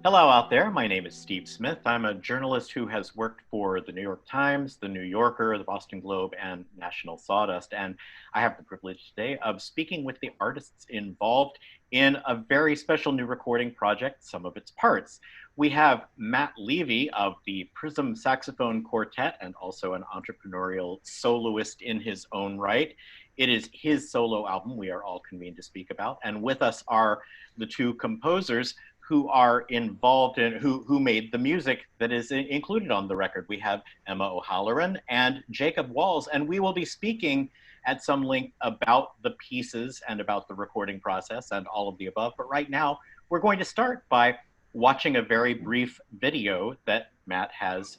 Hello out there. My name is Steve Smith. I'm a journalist who has worked for the New York Times, the New Yorker, the Boston Globe, and National Sawdust. And I have the privilege today of speaking with the artists involved in a very special new recording project, Sum of Its Parts. We have Matt Levy of the Prism Saxophone Quartet and also an entrepreneurial soloist in his own right. It is his solo album we are all convened to speak about. And with us are the two composers who are involved in, who made the music that is included on the record. We have Emma O'Halloran and Jacob Walls, and we will be speaking at some length about the pieces and about the recording process and all of the above. But right now, we're going to start by watching a very brief video that Matt has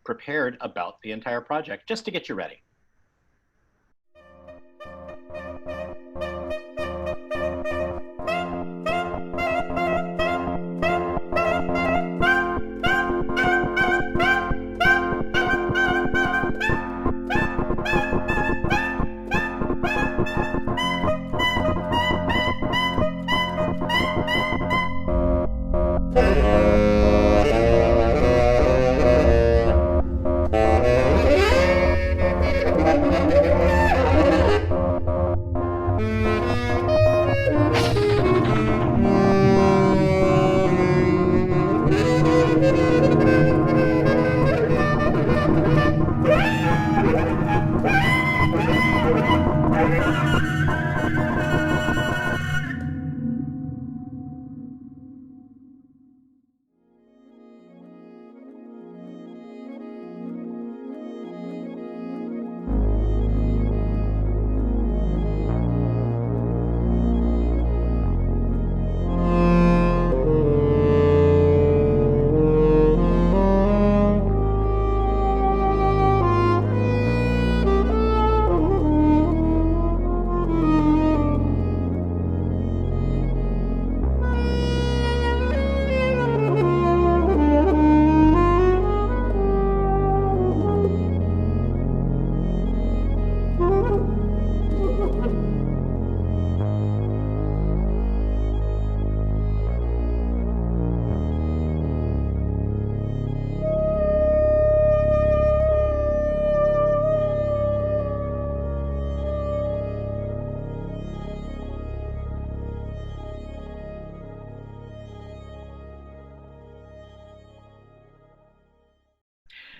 prepared about the entire project, just to get you ready.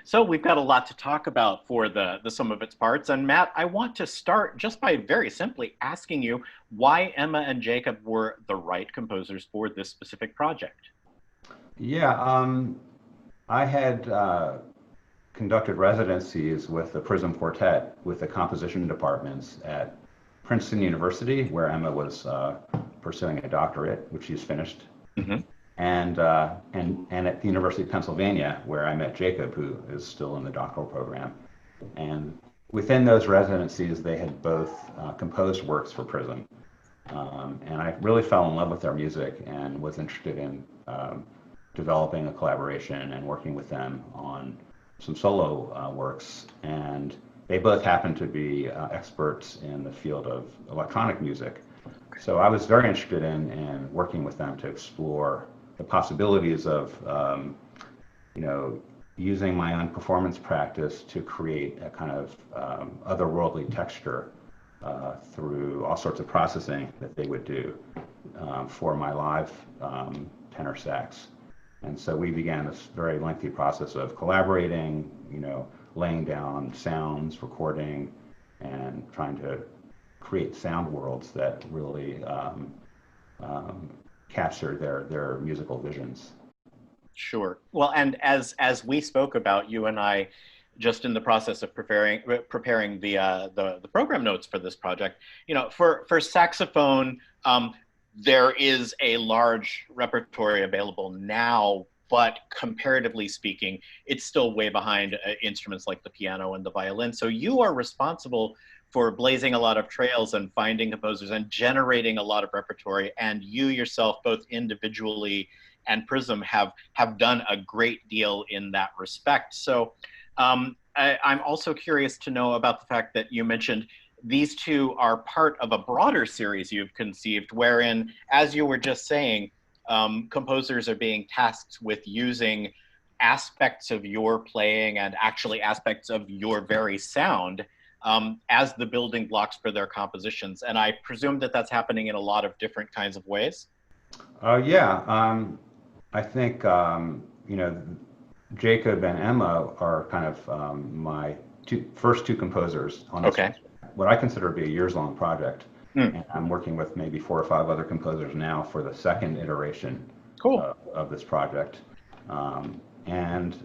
So we've got a lot to talk about for the Sum of Its Parts. And Matt, I want to start just by very simply asking you why Emma and Jacob were the right composers for this specific project. Yeah, I had conducted residencies with the Prism Quartet with the composition departments at Princeton University, where Emma was pursuing a doctorate, which she's finished. Mm-hmm. And at the University of Pennsylvania, where I met Jacob, who is still in the doctoral program. And within those residencies, they had both composed works for Prism. And I really fell in love with their music and was interested in developing a collaboration and working with them on some solo works. And they both happened to be experts in the field of electronic music. So I was very interested in working with them to explore the possibilities of, using my own performance practice to create a kind of otherworldly texture through all sorts of processing that they would do for my live tenor sax. And so we began this very lengthy process of collaborating, laying down sounds, recording, and trying to create sound worlds that really capture their musical visions. Sure. Well, and as we spoke about, you and I, just in the process of preparing the program notes for this project, for saxophone, there is a large repertory available now, but comparatively speaking, it's still way behind instruments like the piano and the violin. So you are responsible for blazing a lot of trails and finding composers and generating a lot of repertory. And you yourself, both individually and Prism, have done a great deal in that respect. So I'm also curious to know about the fact that you mentioned these two are part of a broader series you've conceived, wherein, as you were just saying, composers are being tasked with using aspects of your playing and actually aspects of your very sound as the building blocks for their compositions. And I presume that that's happening in a lot of different kinds of ways. Yeah, I think, Jacob and Emma are kind of my first two composers on this, Okay. what I consider to be a years-long project. Mm. And I'm working with maybe 4 or 5 other composers now for the second iteration Cool. of this project. And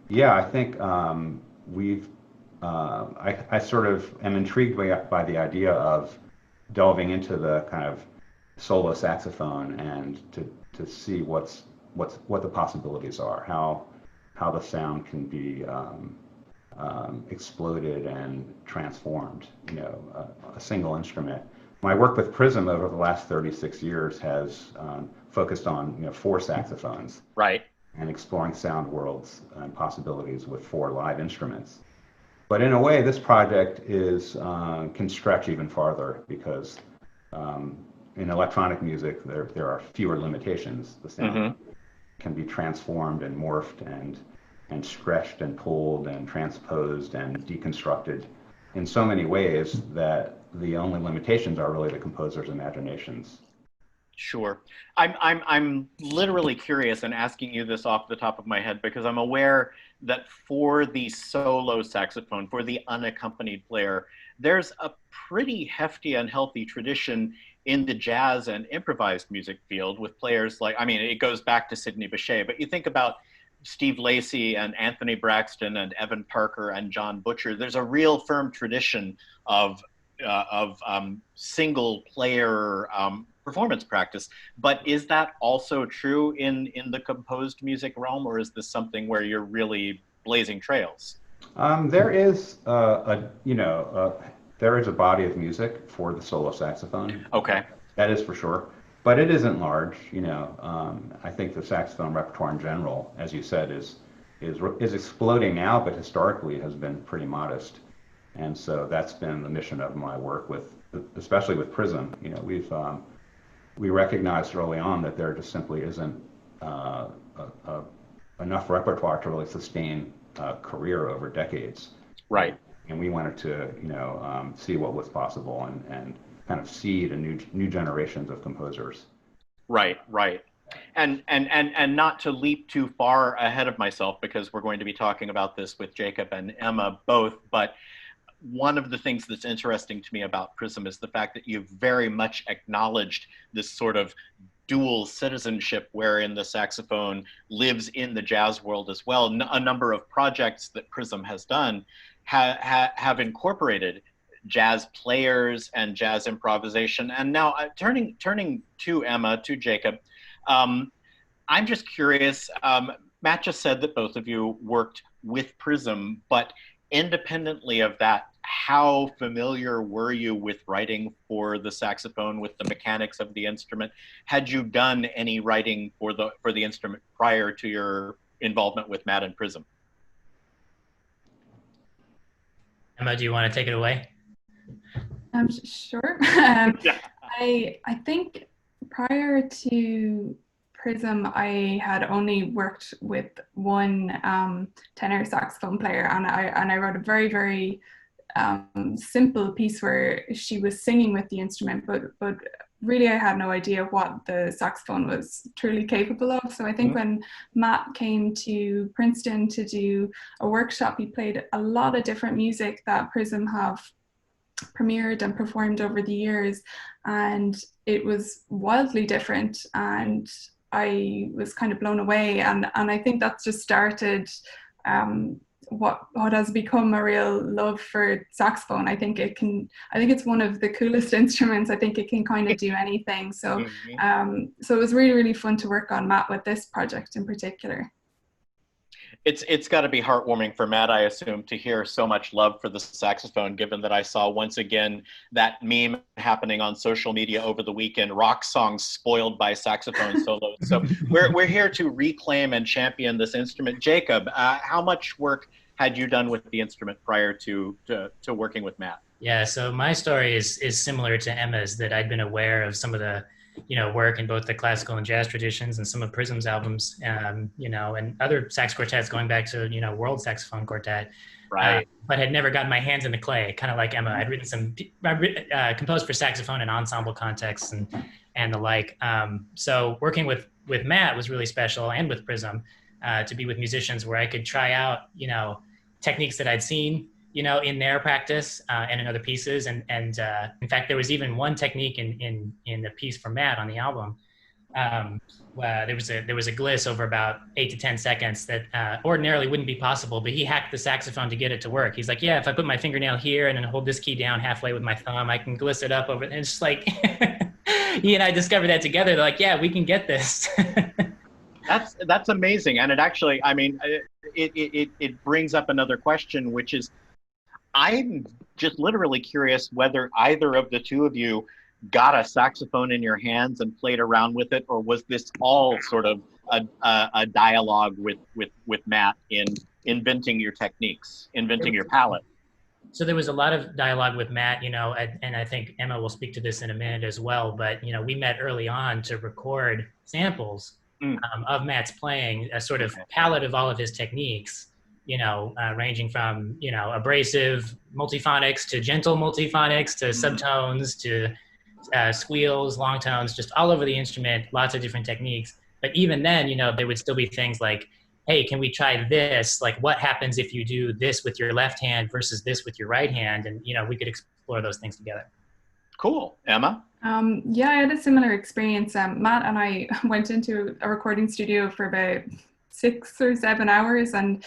yeah, I think I sort of am intrigued by the idea of delving into the kind of solo saxophone and to see what the possibilities are, how the sound can be exploded and transformed, a single instrument. My work with Prism over the last 36 years has focused on 4 saxophones, Right. and exploring sound worlds and possibilities with 4 live instruments. But in a way, this project can stretch even farther because in electronic music, there are fewer limitations. The sound can be transformed and morphed and stretched and pulled and transposed and deconstructed in so many ways that the only limitations are really the composer's imaginations. Sure. I'm literally curious and asking you this off the top of my head because I'm aware that for the solo saxophone, for the unaccompanied player, there's a pretty hefty and healthy tradition in the jazz and improvised music field with players like, I mean, it goes back to Sidney Bechet, but you think about Steve Lacy and Anthony Braxton and Evan Parker and John Butcher. There's a real firm tradition of single player performance practice. But is that also true in the composed music realm, or is this something where you're really blazing trails? There is there is a body of music for the solo saxophone. Okay. That is for sure. But it isn't large, I think the saxophone repertoire in general, as you said, is exploding now, but historically has been pretty modest. And so that's been the mission of my work especially with Prism. We recognized early on that there just simply isn't enough repertoire to really sustain a career over decades. Right. And we wanted to, see what was possible and kind of seed a new generations of composers. Right, right. And not to leap too far ahead of myself, because we're going to be talking about this with Jacob and Emma both, but one of the things that's interesting to me about Prism is the fact that you've very much acknowledged this sort of dual citizenship wherein the saxophone lives in the jazz world as well. A number of projects that Prism has done have incorporated jazz players and jazz improvisation. And now turning to Emma, to Jacob, I'm just curious, Matt just said that both of you worked with Prism, but independently of that, how familiar were you with writing for the saxophone, with the mechanics of the instrument? Had you done any writing for the instrument prior to your involvement with Matt and Prism? Emma, do you want to take it away? Sure. I think prior to Prism, I had only worked with one tenor saxophone player, and I wrote a very, very simple piece where she was singing with the instrument, but really I had no idea what the saxophone was truly capable of. So I think when Matt came to Princeton to do a workshop, he played a lot of different music that Prism have premiered and performed over the years, and it was wildly different, and I was kind of blown away, and I think that's just started what has become a real love for saxophone. I think it's one of the coolest instruments. I think it can kind of do anything. So so it was really, really fun to work on Matt with this project in particular. It's got to be heartwarming for Matt, I assume, to hear so much love for the saxophone, given that I saw once again that meme happening on social media over the weekend, rock songs spoiled by saxophone solos. So we're here to reclaim and champion this instrument. Jacob, how much work had you done with the instrument prior to working with Matt? Yeah, so my story is similar to Emma's, that I'd been aware of some of the work in both the classical and jazz traditions and some of Prism's albums, and other sax quartets going back to, World Saxophone Quartet. Right. But had never gotten my hands in the clay, kind of like Emma. I'd written composed for saxophone in ensemble contexts and the like. So working with Matt was really special, and with Prism, to be with musicians where I could try out, techniques that I'd seen, in their practice and in other pieces. And in fact, there was even one technique in the piece for Matt on the album. There was a gliss over about 8 to 10 seconds that ordinarily wouldn't be possible, but he hacked the saxophone to get it to work. He's like, yeah, if I put my fingernail here and then hold this key down halfway with my thumb, I can gliss it up over. And it's just like, he and I discovered that together. They're like, yeah, we can get this. That's amazing. And it actually, I mean, it brings up another question, which is, I'm just literally curious whether either of the two of you got a saxophone in your hands and played around with it, or was this all sort of a dialogue with Matt in inventing your techniques, inventing your palette? So there was a lot of dialogue with Matt, and I think Emma will speak to this in a minute as well, but, we met early on to record samples of Matt's playing, a sort of palette of all of his techniques, ranging from, abrasive multiphonics to gentle multiphonics to subtones to squeals, long tones, just all over the instrument, lots of different techniques. But even then, there would still be things like, hey, can we try this? Like, what happens if you do this with your left hand versus this with your right hand? And, we could explore those things together. Cool. Emma? Yeah, I had a similar experience. Matt and I went into a recording studio for about 6 or 7 hours, and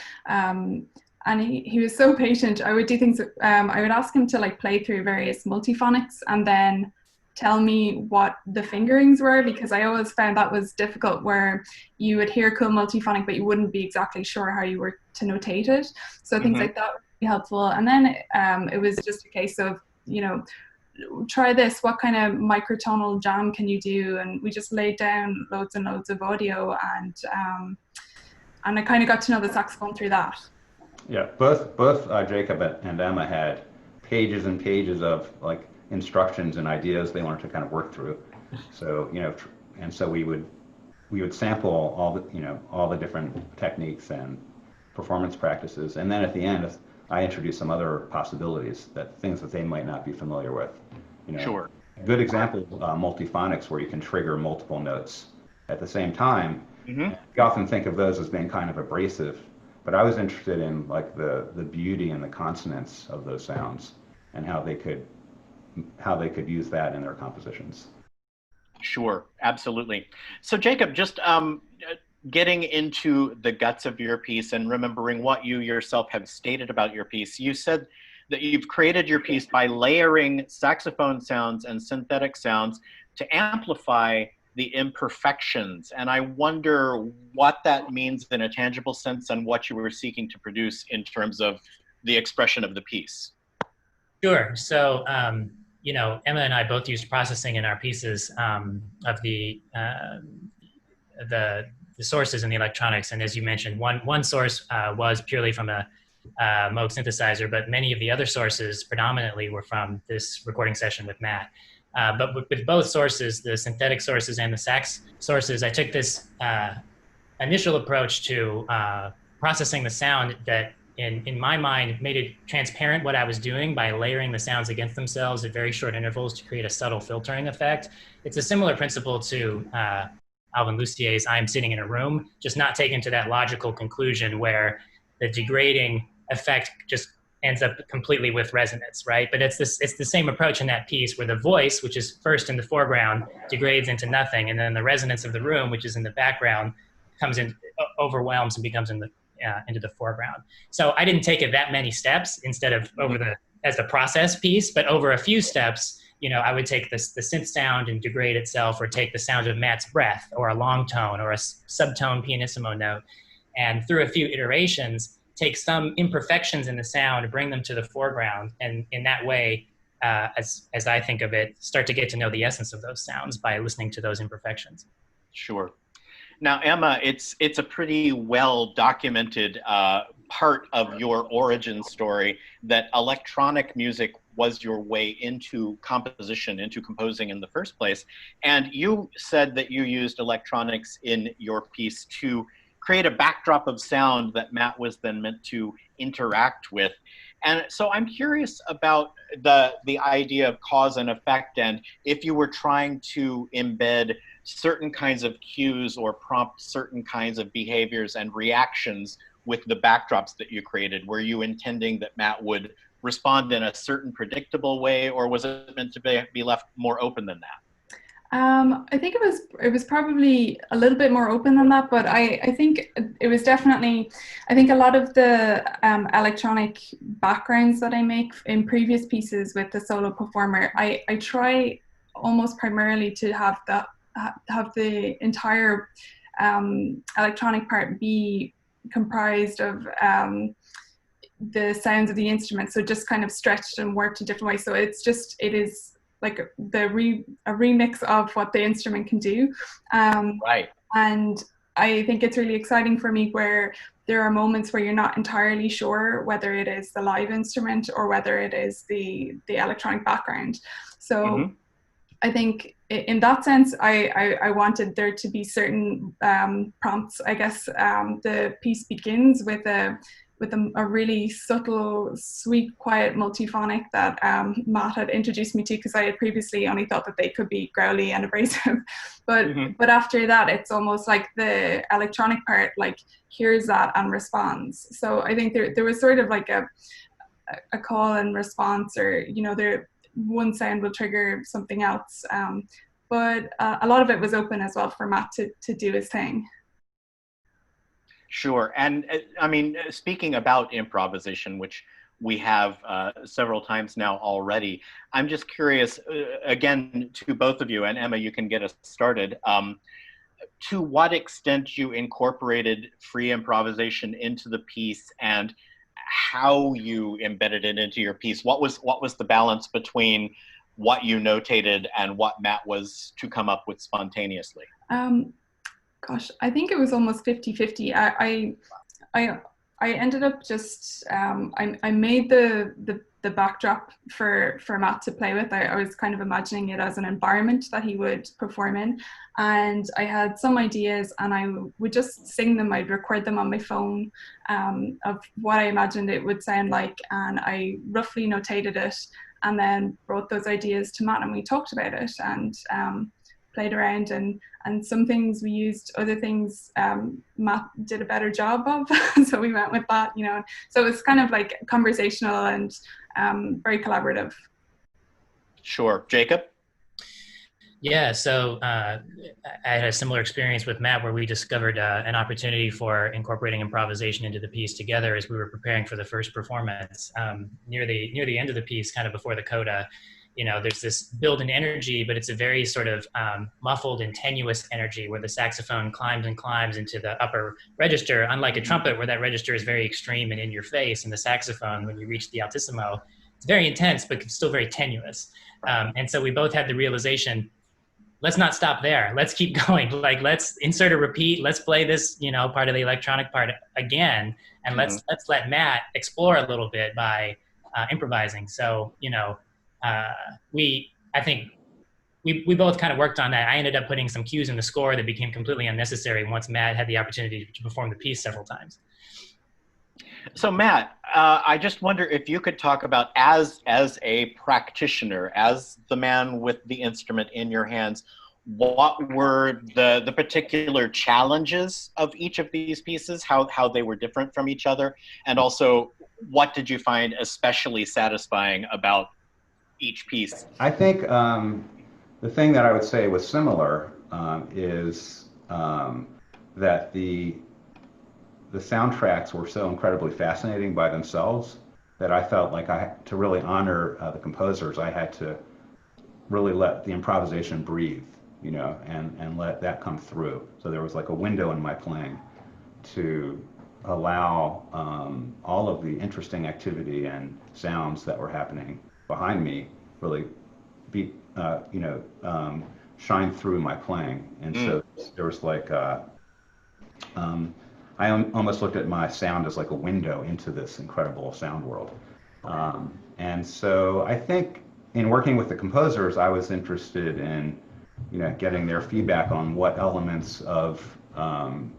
he was so patient. I would do things, I would ask him to like play through various multiphonics and then tell me what the fingerings were, because I always found that was difficult, where you would hear cool multiphonic, but you wouldn't be exactly sure how you were to notate it. So things like that would be helpful. And then it was just a case of, try this, what kind of microtonal jam can you do? And we just laid down loads and loads of audio, and I kind of got to know the saxophone through that. Yeah, both Jacob and Emma had pages and pages of like instructions and ideas they wanted to kind of work through. So and so we would sample all the different techniques and performance practices, and then at the end I introduced some other possibilities, things that they might not be familiar with. Sure. A good example, multiphonics, where you can trigger multiple notes at the same time. We often think of those as being kind of abrasive, but I was interested in like the beauty and the consonance of those sounds and how they could use that in their compositions. Sure, absolutely. So Jacob, just getting into the guts of your piece and remembering what you yourself have stated about your piece, you said that you've created your piece by layering saxophone sounds and synthetic sounds to amplify the imperfections. And I wonder what that means in a tangible sense and what you were seeking to produce in terms of the expression of the piece. Sure. So, Emma and I both used processing in our pieces of the sources in the electronics. And as you mentioned, one source was purely from a Moog synthesizer, but many of the other sources predominantly were from this recording session with Matt. But with both sources, the synthetic sources and the sax sources, I took this initial approach to processing the sound that in my mind made it transparent what I was doing by layering the sounds against themselves at very short intervals to create a subtle filtering effect. It's a similar principle to Alvin Lucier's I Am Sitting in a Room, just not taken to that logical conclusion where the degrading effect just ends up completely with resonance, right? But it's the same approach in that piece where the voice, which is first in the foreground, degrades into nothing, and then the resonance of the room, which is in the background, comes in, overwhelms and becomes into the foreground. So I didn't take it that many steps instead of as the process piece, but over a few steps, I would take the synth sound and degrade itself, or take the sound of Matt's breath, or a long tone, or a subtone pianissimo note, and through a few iterations, take some imperfections in the sound, bring them to the foreground, and in that way, as I think of it, start to get to know the essence of those sounds by listening to those imperfections. Sure. Now, Emma, it's a pretty well documented part of your origin story that electronic music was your way into composition, into composing in the first place. And you said that you used electronics in your piece to create a backdrop of sound that Matt was then meant to interact with. And so I'm curious about the idea of cause and effect, and if you were trying to embed certain kinds of cues or prompt certain kinds of behaviors and reactions with the backdrops that you created. Were you intending that Matt would respond in a certain predictable way, or was it meant to be left more open than that? I think it was probably a little bit more open than that, but I think it was definitely, I think a lot of the electronic backgrounds that I make in previous pieces with the solo performer, I try almost primarily to have the entire electronic part be comprised of the sounds of the instrument, so just kind of stretched and worked a different way. So it is like a remix of what the instrument can do. Right. And I think it's really exciting for me where there are moments where you're not entirely sure whether it is the live instrument or whether it is the electronic background. So I think in that sense, I wanted there to be certain prompts. I guess the piece begins with a really subtle, sweet, quiet multiphonic that Matt had introduced me to, because I had previously only thought that they could be growly and abrasive. But after that, it's almost like the electronic part like hears that and responds. So I think there was sort of like a call and response, or there one sound will trigger something else. But a lot of it was open as well for Matt to do his thing. Sure. And I mean, speaking about improvisation, which we have several times now already, I'm just curious, again, to both of you, and Emma, you can get us started, to what extent you incorporated free improvisation into the piece and how you embedded it into your piece. What was the balance between what you notated and what Matt was to come up with spontaneously? Gosh, I think it was almost 50-50. I ended up just I made the backdrop for Matt to play with. I was kind of imagining it as an environment that he would perform in, and I had some ideas, and I would just sing them. I'd record them on my phone of what I imagined it would sound like, and I roughly notated it, and then brought those ideas to Matt, and we talked about it and played around, and some things we used, other things Matt did a better job of, so we went with that, So it was kind of like conversational and very collaborative. Sure. Jacob? Yeah, so I had a similar experience with Matt where we discovered an opportunity for incorporating improvisation into the piece together as we were preparing for the first performance. Near the end of the piece, kind of before the coda, there's this build-in energy, but it's a very sort of muffled and tenuous energy where the saxophone climbs and climbs into the upper register, unlike a trumpet where that register is very extreme and in your face, and the saxophone, when you reach the altissimo, it's very intense, but it's still very tenuous. And so we both had the realization, let's not stop there. Let's keep going. Like, let's insert a repeat. Let's play this, part of the electronic part again. And let's let Matt explore a little bit by improvising. So, I think we both kind of worked on that. I ended up putting some cues in the score that became completely unnecessary once Matt had the opportunity to perform the piece several times. So Matt, I just wonder if you could talk about, as a practitioner, as the man with the instrument in your hands, what were the particular challenges of each of these pieces, how they were different from each other, and also what did you find especially satisfying about each piece? I think the thing that I would say was similar is that the soundtracks were so incredibly fascinating by themselves that I felt like to really honor the composers, I had to really let the improvisation breathe, and let that come through. So there was like a window in my playing to allow all of the interesting activity and sounds that were happening behind me really be, shine through my playing. And so there was like, I almost looked at my sound as like a window into this incredible sound world. And so I think in working with the composers, I was interested in, getting their feedback on what elements of the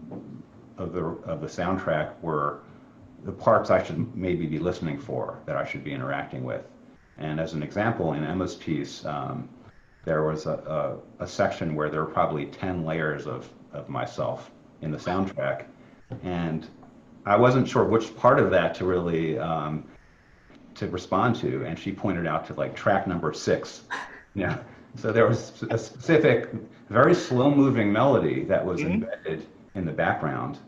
soundtrack were the parts I should maybe be listening for, that I should be interacting with. And as an example, in Emma's piece, there was a section where there were probably 10 layers of myself in the soundtrack. And I wasn't sure which part of that to really to respond to. And she pointed out to like track number 6. So there was a specific, very slow moving melody that was embedded in the background.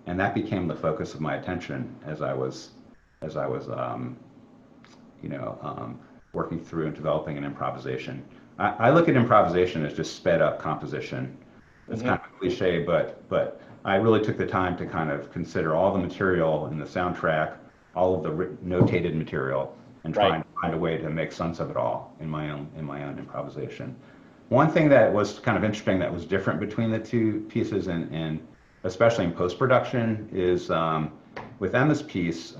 And that became the focus of my attention as I was working through and developing an improvisation. I look at improvisation as just sped up composition. It's kind of cliche, but I really took the time to kind of consider all the material in the soundtrack, all of the notated material, and try and find a way to make sense of it all in my own improvisation. One thing that was kind of interesting that was different between the two pieces, and especially in post-production, is with Emma's piece,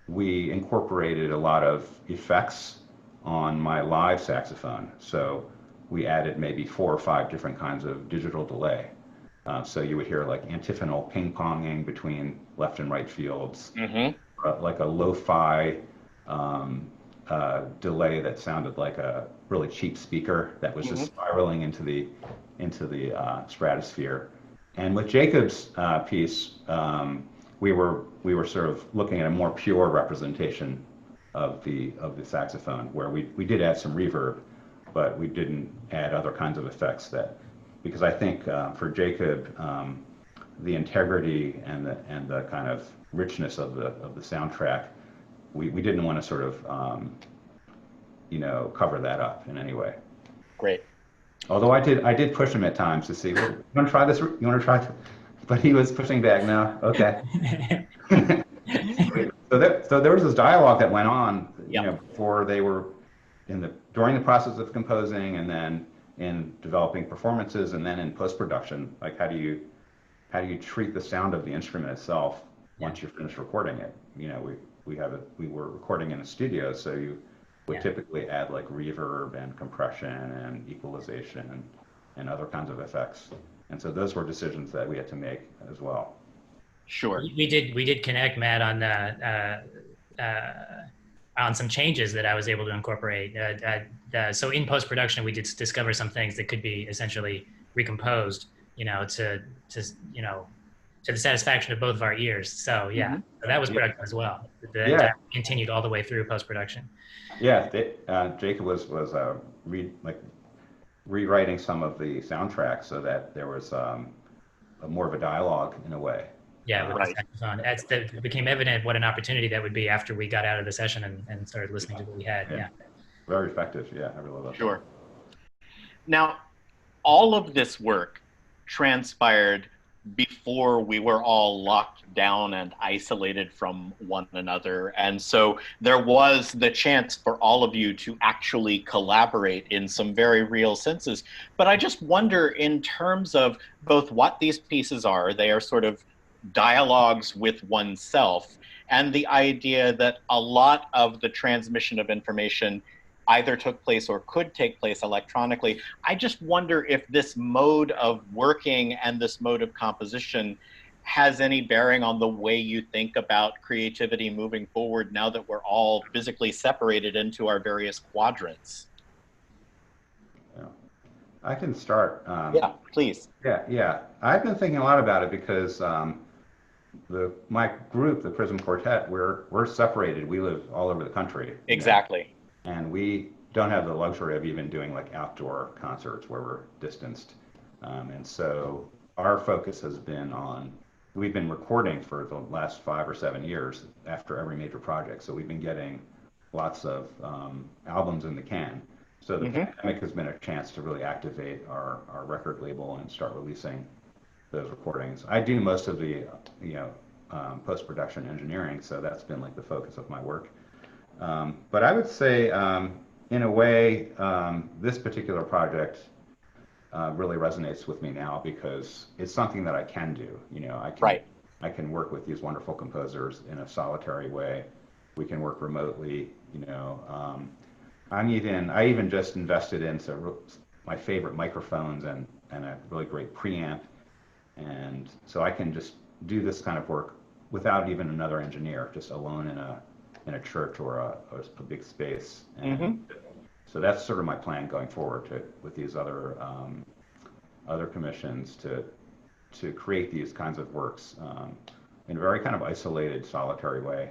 we incorporated a lot of effects on my live saxophone. So we added maybe 4 or 5 different kinds of digital delay. So you would hear like antiphonal ping-ponging between left and right fields, like a lo-fi delay that sounded like a really cheap speaker that was just spiraling into the stratosphere. And with Jacob's piece, we were sort of looking at a more pure representation of the saxophone, where we did add some reverb, but we didn't add other kinds of effects because I think for Jacob, the integrity and the kind of richness of the soundtrack, we didn't want to sort of cover that up in any way. Great. Although I did push him at times to see, well, you want to try this? You want to try it? But he was pushing back. No, okay. So there was this dialogue that went on, before they were during the process of composing, and then in developing performances, and then in post-production. Like, how do you treat the sound of the instrument itself once you're finished recording it? We were recording in a studio, so you would typically add like reverb and compression and equalization and other kinds of effects. And so those were decisions that we had to make as well. Sure. We did connect, Matt, on some changes that I was able to incorporate. So in post-production, we did discover some things that could be essentially recomposed, to the satisfaction of both of our ears. So so that was productive as well. That continued all the way through post-production. Yeah, Jacob was rewriting some of the soundtrack so that there was more of a dialogue in a way. Yeah, with the saxophone. It became evident what an opportunity that would be after we got out of the session and started listening to what we had. Yeah. Very effective. Yeah, I really love that. Sure. Now, all of this work transpired before we were all locked down and isolated from one another. And so there was the chance for all of you to actually collaborate in some very real senses. But I just wonder, in terms of both what these pieces are, they are sort of dialogues with oneself, and the idea that a lot of the transmission of information either took place or could take place electronically. I just wonder if this mode of working and this mode of composition has any bearing on the way you think about creativity moving forward now that we're all physically separated into our various quadrants. I can start. Yeah, please. Yeah. I've been thinking a lot about it because my group, the Prism Quartet, we're separated. We live all over the country. Exactly. And we don't have the luxury of even doing like outdoor concerts where we're distanced. And so our focus has been we've been recording for the last 5 or 7 years after every major project. So we've been getting lots of albums in the can. So the pandemic has been a chance to really activate our record label and start releasing those recordings. I do most of the post-production engineering, so that's been like the focus of my work. But I would say, in a way, this particular project really resonates with me now because it's something that I can do. I can work with these wonderful composers in a solitary way we can work remotely. You know, I even just invested in my favorite microphones and a really great preamp, and so I can just do this kind of work without even another engineer, just alone in a church or a big space. And so that's sort of my plan going forward with these other commissions to create these kinds of works in a very kind of isolated, solitary way,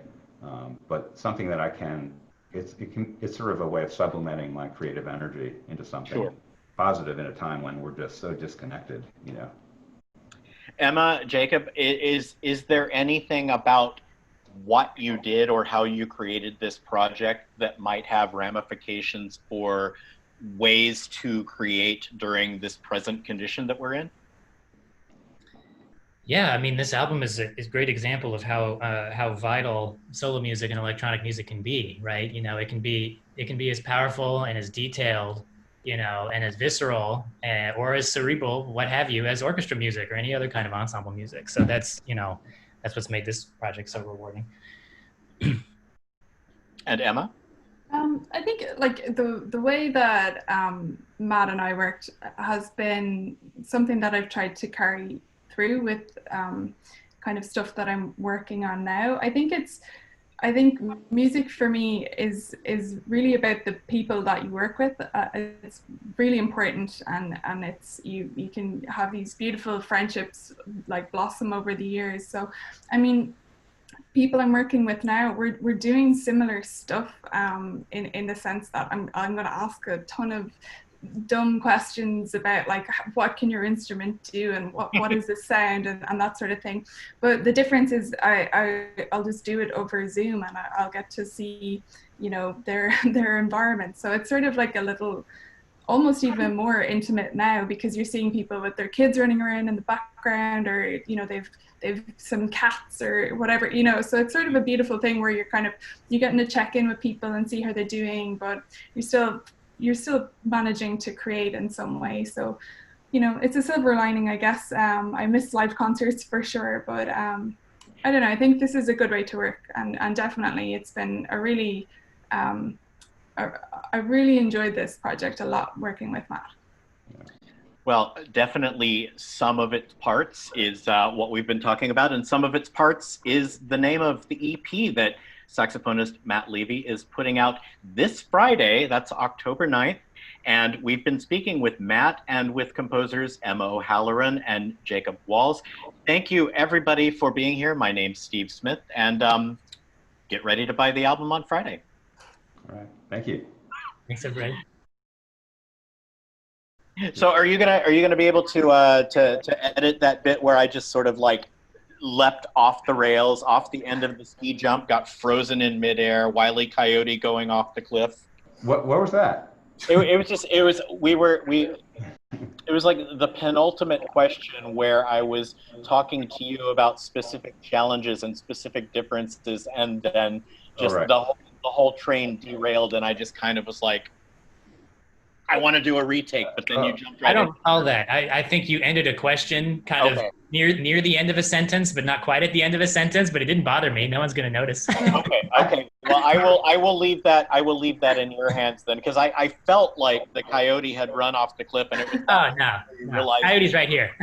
but something that I can. It's sort of a way of supplementing my creative energy into something positive in a time when we're just so disconnected, you know. Emma, Jacob, is there anything about what you did or how you created this project that might have ramifications for ways to create during this present condition that we're in? Yeah, I mean, this album is a great example of how vital solo music and electronic music can be, right? You know, it can be as powerful and as detailed, you know, and as visceral or as cerebral, what have you, as orchestra music or any other kind of ensemble music. So that's, you know, that's what's made this project so rewarding. And Emma? I think like the way that Matt and I worked has been something that I've tried to carry through with kind of stuff that I'm working on now. I think music for me is really about the people that you work with. It's really important, and it's you can have these beautiful friendships like blossom over the years. So, I mean, people I'm working with now, we're doing similar stuff in the sense that I'm going to ask a ton of dumb questions about like what can your instrument do and what is the sound and that sort of thing. But the difference is I'll just do it over Zoom and I'll get to see, you know, their environment. So it's sort of like a little, almost even more intimate now, because you're seeing people with their kids running around in the background, or you know, they've some cats or whatever, you know. So it's sort of a beautiful thing where you're getting to check in with people and see how they're doing, but you're still managing to create in some way. So, you know, it's a silver lining, I guess. I miss live concerts for sure, but I don't know, I think this is a good way to work, and definitely it's been a really I really enjoyed this project a lot, working with Matt. Well, definitely some of its parts is what we've been talking about, and some of its parts is the name of the EP that saxophonist Matt Levy is putting out this Friday. That's October 9th. And we've been speaking with Matt and with composers Emma O'Halloran and Jacob Walls. Thank you, everybody, for being here. My name's Steve Smith, and get ready to buy the album on Friday. All right. Thank you. Thanks, everybody. So are you gonna be able to edit that bit where I just sort of like leapt off the rails, off the end of the ski jump, got frozen in midair, Wile E. Coyote going off the cliff? What was that? It was like the penultimate question where I was talking to you about specific challenges and specific differences, and then just the whole train derailed, and I just kind of was like, I want to do a retake, but then you jumped right in. I don't call that. I think you ended a question kind of near the end of a sentence, but not quite at the end of a sentence. But it didn't bother me. No one's going to notice. Okay. Well, I will leave that in your hands then, because I felt like the coyote had run off the cliff, and it was. No. Coyote's right here.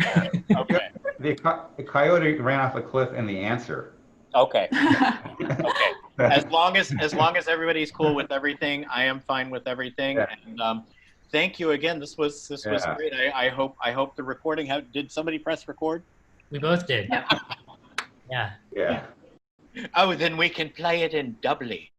Okay. The coyote ran off the cliff, and the answer. Okay. Okay. As long as everybody's cool with everything, I am fine with everything. Yeah. And thank you again. This was great. I hope the recording. Did somebody press record? We both did. Yeah. Yeah. Oh, then we can play it in doubly.